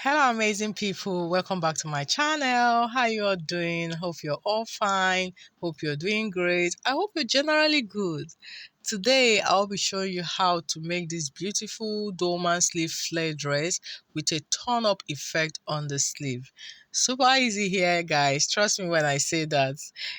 Hello, amazing people. Welcome back to my channel. How you all doing? Hope you're all fine. Hope you're doing great. I hope you're generally good. Today, I'll be showing you how to make this beautiful dolman sleeve flare dress with a turn-up effect on the sleeve. Super easy here, guys. Trust me when I say that.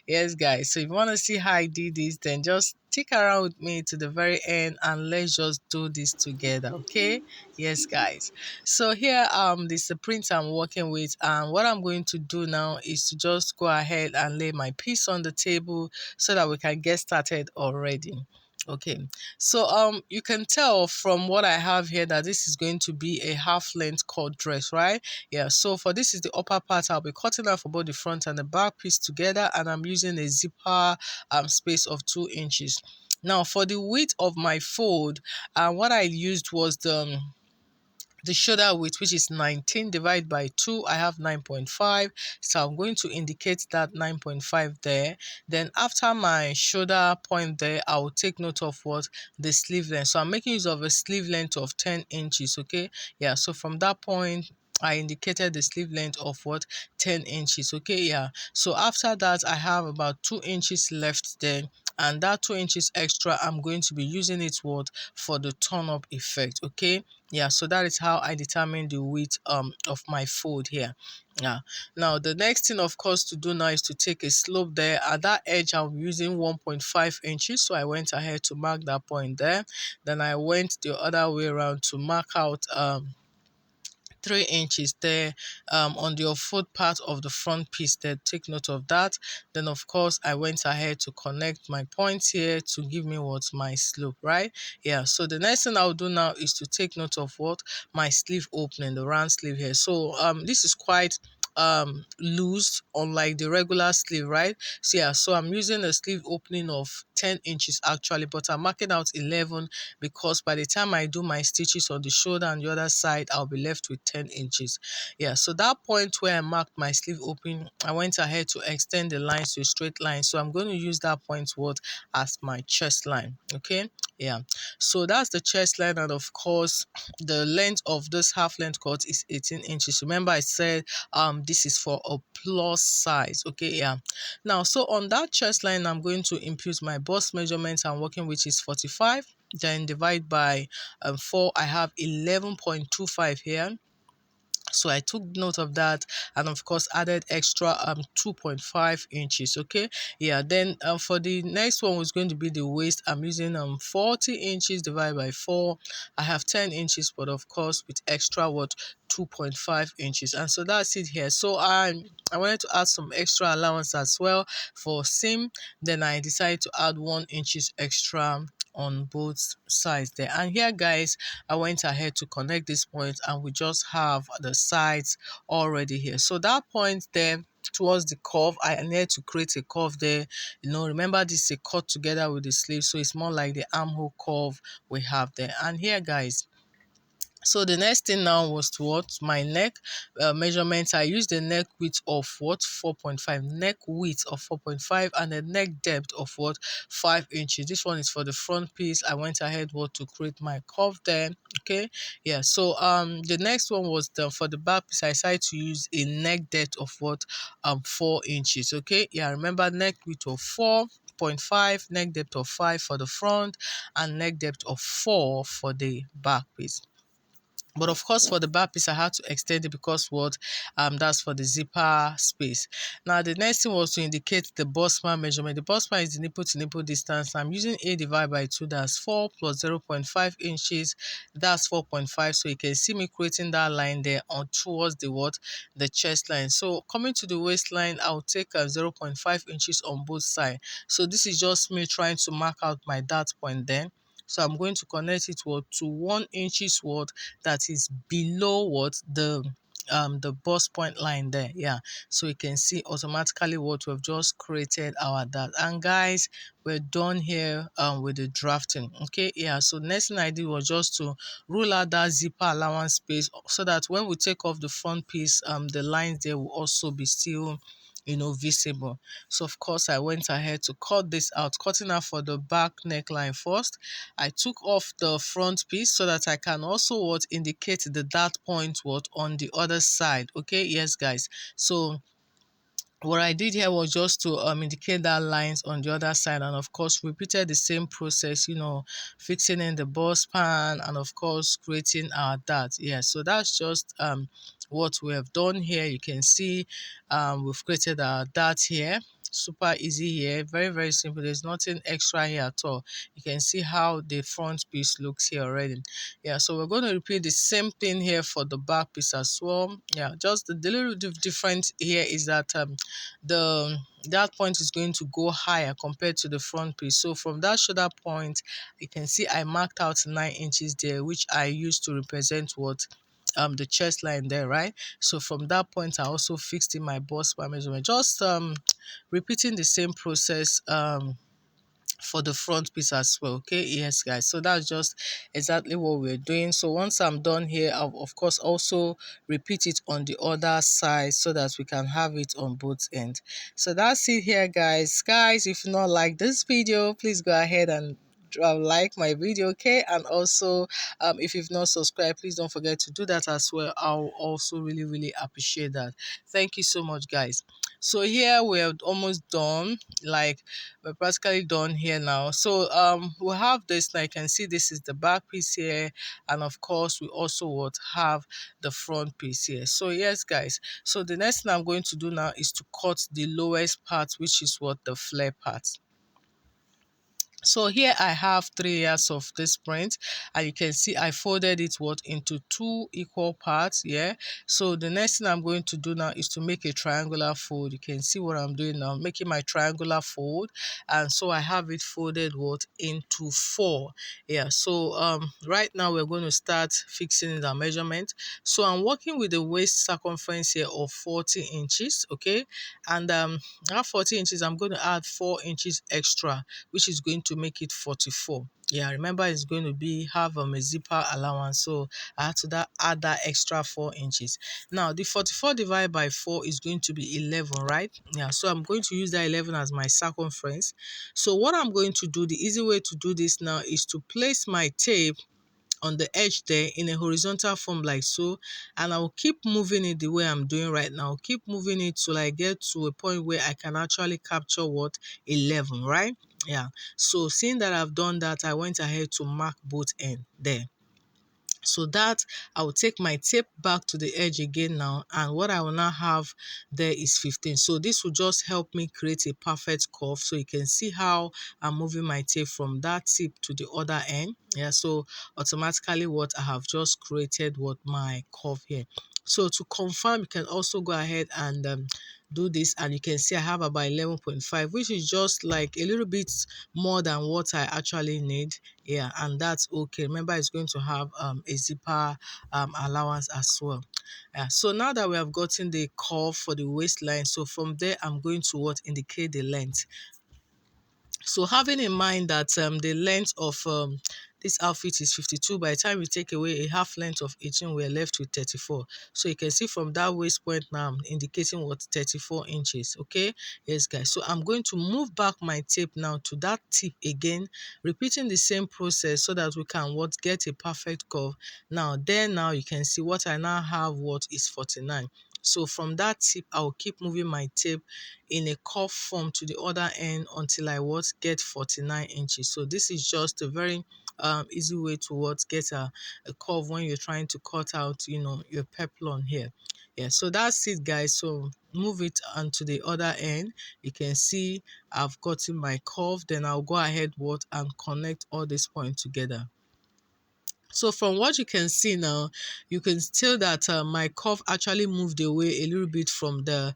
Yes, guys. So if you want to see how I did this, then just stick around with me to the very end and let's just do this together, okay? Yes, guys. So here this is the print I'm working with, and what I'm going to do now is to just go ahead and lay my piece on the table so that we can get started already. Okay, so you can tell from what I have here that this is going to be a half length cut dress, right? Yeah, so for this is the upper part. I'll be cutting out for both the front and the back piece together, and I'm using a zipper space of 2 inches. Now for the width of my fold, what I used was the shoulder width, which is 19 divided by 2. I have 9.5, so I'm going to indicate that 9.5 there. Then after my shoulder point there, I will take note of what the sleeve length. So I'm making use of a sleeve length of 10 inches. Okay, yeah, so from that point I indicated the sleeve length of what 10 inches. Okay, yeah, so after that I have about 2 inches left there, and that 2 inches extra I'm going to be using it what for the turn up effect. Okay, yeah, so that is how I determine the width of my fold here. Yeah, now the next thing of course to do now is to take a slope there. At that edge I'm using 1.5 inches, so I went ahead to mark that point there. Then I went the other way around to mark out 3 inches there on the foot part of the front piece there. Take note of that. Then of course I went ahead to connect my points here to give me what my slope, right? Yeah, so the next thing I'll do now is to take note of what my sleeve opening, the round sleeve here. So this is quite loose, unlike the regular sleeve, right? So yeah, so I'm using a sleeve opening of 10 inches actually, but I'm marking out 11 because by the time I do my stitches on the shoulder and the other side, I'll be left with 10 inches. Yeah, so that point where I marked my sleeve opening, I went ahead to extend the lines to a straight line. So I'm going to use that point what as my chest line. Okay, yeah, so that's the chest line, and of course the length of this half length cut is 18 inches. Remember I said this is for a plus size. Okay, yeah, now so on that chest line I'm going to impute my bust measurement I'm working, which is 45, then divide by 4. I have 11.25 here. So I took note of that, and of course added extra 2.5 inches. Okay, yeah, then for the next one was going to be the waist. I'm using 40 inches divided by 4. I have 10 inches, but of course with extra what 2.5 inches, and so that's it here. So I wanted to add some extra allowance as well for seam. Then I decided to add 1 inches extra on both sides there. And here guys, I went ahead to connect this point, and we just have the sides already here. So that point there towards the curve, I needed to create a curve there. You know, remember this is a cut together with the sleeve, so it's more like the armhole curve we have there. And here guys, so the next thing now was to what my neck measurements. I used the neck width of what 4.5, neck width of 4.5, and the neck depth of what 5 inches. This one is for the front piece. I went ahead what to create my curve there. Okay, yeah, so the next one was for the back piece. I decided to use a neck depth of what 4 inches. Okay, yeah, remember neck width of 4.5, neck depth of 5 for the front, and neck depth of 4 for the back piece. But of course, for the back piece, I had to extend it because what that's for the zipper space. Now, the next thing was to indicate the bust span measurement. The bust span is the nipple to nipple distance. I'm using A divided by 2, that's 4 plus 0.5 inches, that's 4.5. So you can see me creating that line there on towards the what the chest line. So coming to the waistline, I'll take 0.5 inches on both sides. So this is just me trying to mark out my dart point then. So I'm going to connect it what to 1 inches what that is below what the bust point line there. Yeah, so you can see automatically what we've just created our dart. And guys, we're done here with the drafting. Okay, yeah, so next thing I did was just to rule out that zipper allowance space so that when we take off the front piece, the lines there will also be still visible. So of course I went ahead to cut this out, cutting out for the back neckline first. I took off the front piece so that I can also indicate the dart point on the other side. Okay, yes guys. So what I did here was just to indicate that lines on the other side, and of course repeated the same process, fixing in the bust pan and of course creating our dart. Yeah, so that's just what we have done here. You can see we've created our dart here. Super easy here, very very simple. There's nothing extra here at all. You can see how the front piece looks here already. Yeah, so we're going to repeat the same thing here for the back piece as well. Yeah, just the little difference here is that the that point is going to go higher compared to the front piece. So from that shoulder point, you can see I marked out 9 inches there, which I used to represent the chest line there, right? So from that point I also fixed in my bust bar measurement, just repeating the same process for the front piece as well. Okay, yes guys, so that's just exactly what we're doing. So once I'm done here, I'll of course also repeat it on the other side so that we can have it on both ends. So that's it here guys. If you not like this video, please go ahead and like my video, okay? And also if you've not subscribed, please don't forget to do that as well. I'll also really really appreciate that. Thank you so much guys. So here we're almost done, like we're practically done here now. So we have this. Now you can see this is the back piece here, and of course we also would have the front piece here. So yes guys, so the next thing I'm going to do now is to cut the lowest part, which is the flare part. So here I have 3 layers of this print, and you can see I folded it into 2 equal parts. Yeah, so the next thing I'm going to do now is to make a triangular fold. You can see what I'm doing now, making my triangular fold, and so I have it folded into 4. Yeah, so right now we're going to start fixing the measurement. So I'm working with the waist circumference here of 40 inches. Okay, and that 40 inches I'm going to add 4 inches extra, which is going to make it 44. Yeah, remember it's going to have a zipper allowance, so I had to add that extra 4 inches. Now the 44 divided by 4 is going to be 11, right? Yeah, so I'm going to use that 11 as my circumference. So what I'm going to do, the easy way to do this now is to place my tape on the edge there in a horizontal form like so, and I'll keep moving it the way I'm doing right now. Keep moving it till I get to a point where I can actually capture 11, right? Yeah, so seeing that I've done that, I went ahead to mark both ends there. So that I will take my tape back to the edge again now, and what I will now have there is 15. So this will just help me create a perfect curve. So you can see how I'm moving my tape from that tip to the other end. Yeah, so automatically I have just created my curve here. So to confirm, you can also go ahead and do this, and you can see I have about 11.5, which is just like a little bit more than what I actually need. Yeah, and that's okay. Remember, it's going to have a zipper allowance as well. So now that we have gotten the curve for the waistline, so from there I'm going to indicate the length. So having in mind that the length of this outfit is 52, by the time we take away a half length of 18, we're left with 34. So you can see from that waist point now, I'm indicating 34 inches. Okay, yes guys. So I'm going to move back my tape now to that tip again, repeating the same process so that we can get a perfect curve. Now you can see what I now have is 49. So from that tip, I will keep moving my tape in a curve form to the other end until I get 49 inches. So this is just a very easy way to get a curve when you're trying to cut out, your peplon here. Yeah, so that's it, guys. So move it onto the other end. You can see I've gotten my curve. Then I'll go ahead and connect all these points together. So from what you can see now, you can tell that my curve actually moved away a little bit from the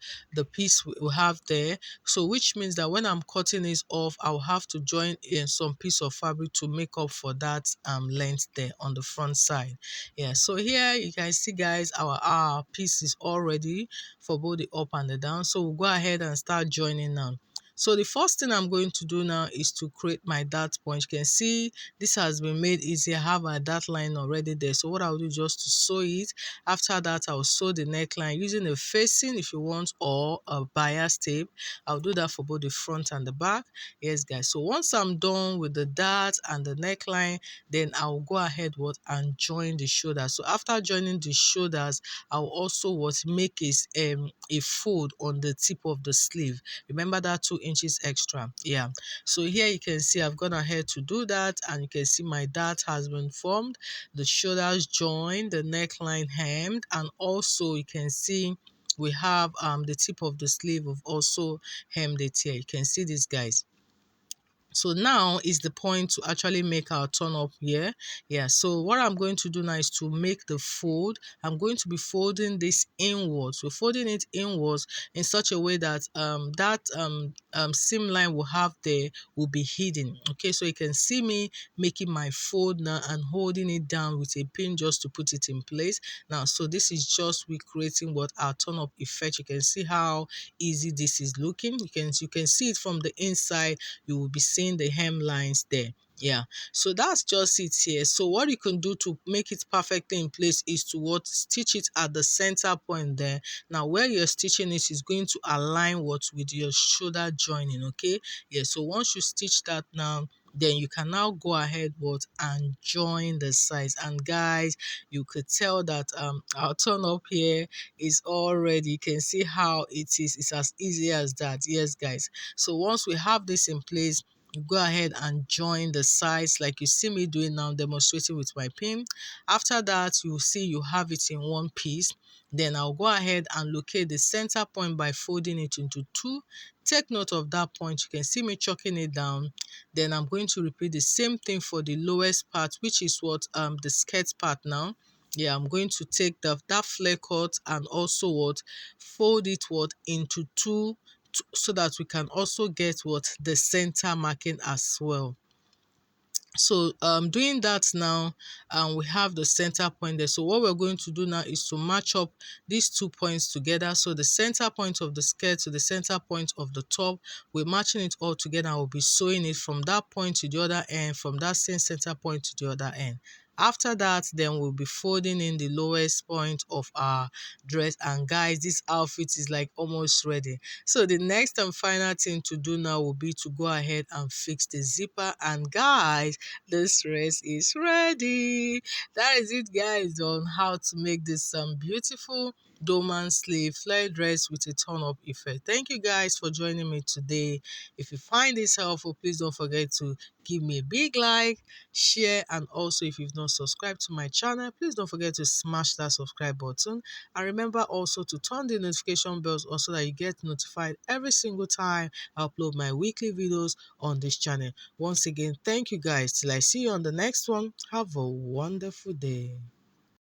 piece we have there. So which means that when I'm cutting this off, I'll have to join in some piece of fabric to make up for that length there on the front side. Yeah, so here you can see, guys, our piece is all ready for both the up and the down. So we'll go ahead and start joining now. So the first thing I'm going to do now is to create my dart point. You can see this has been made easy. I have a dart line already there. So what I'll do is just to sew it. After that, I'll sew the neckline using a facing if you want, or a bias tape. I'll do that for both the front and the back. Yes, guys. So once I'm done with the dart and the neckline, then I'll go ahead and join the shoulders. So after joining the shoulders, I'll also make a fold on the tip of the sleeve. Remember that 2 inches extra. Yeah. So here you can see I've gone ahead to do that, and you can see my dart has been formed, the shoulders joined, the neckline hemmed, and also you can see we have the tip of the sleeve of also hemmed it here. You can see this, guys. So now is the point to actually make our turn up here. Yeah, so what I'm going to do now is to make the fold. I'm going to be folding this inwards. So folding it inwards in such a way that seam line will be hidden. Okay, so you can see me making my fold now and holding it down with a pin just to put it in place. Now, so this is just we creating what our turn up effect. You can see how easy this is looking. You can see it from the inside. You will be seeing the hemlines there. Yeah, so that's just it here. So what you can do to make it perfectly in place is to stitch it at the center point there. Now where you're stitching it is going to align with your shoulder joining. Okay, yeah, so once you stitch that now, then you can now go ahead and join the sides. And guys, you could tell that our turn up here is already, you can see how it is. It's as easy as that. Yes, guys. So once we have this in place, you go ahead and join the sides like you see me doing now, demonstrating with my pin. After that, you see you have it in one piece. Then I'll go ahead and locate the center point by folding it into 2. Take note of that point. You can see me chalking it down. Then I'm going to repeat the same thing for the lowest part, which is the skirt part now. Yeah, I'm going to take that flare cut and also fold it into 2 so that we can also get the center marking as well. So doing that now, we have the center point there. So what we're going to do now is to match up these 2 points together. So the center point of the skirt to the center point of the top, we're matching it all together. We'll be sewing it from that point to the other end, from that same center point to the other end. After that, then we'll be folding in the lowest point of our dress. And guys, this outfit is like almost ready. So the next and final thing to do now will be to go ahead and fix the zipper. And guys, this dress is ready. That is it, guys, on how to make this beautiful dolman sleeve flare dress with a turn-up effect. Thank you guys for joining me today. If you find this helpful, please don't forget to give me a big like, share, and also if you've not subscribed to my channel, please don't forget to smash that subscribe button. And remember also to turn the notification bells on so that you get notified every single time I upload my weekly videos on this channel. Once again, thank you guys. Till I see you on the next one. Have a wonderful day.